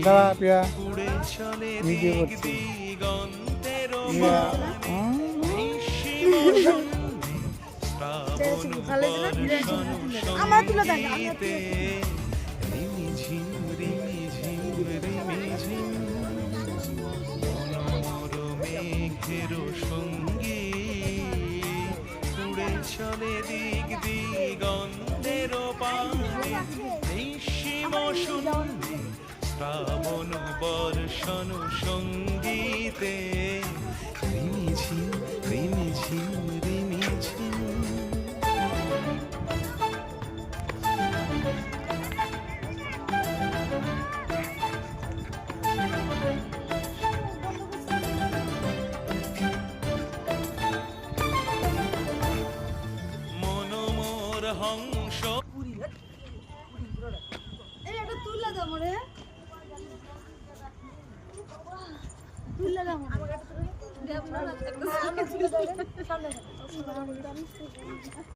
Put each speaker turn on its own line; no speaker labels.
দাঁড়া প্রিয়া ভিডিও করছি প্রিয়া
আমার তুলে দেন
চলে দিক দিগন্তের পানে নিঃসীম শূন্যে শ্রাবণ বর্ষণ সঙ্গীতে রিমিঝিম রিমিঝিম রিমিঝিম হংস
এটা তুলে দাও মরে তুলে দাও আমাকে তুলে দাও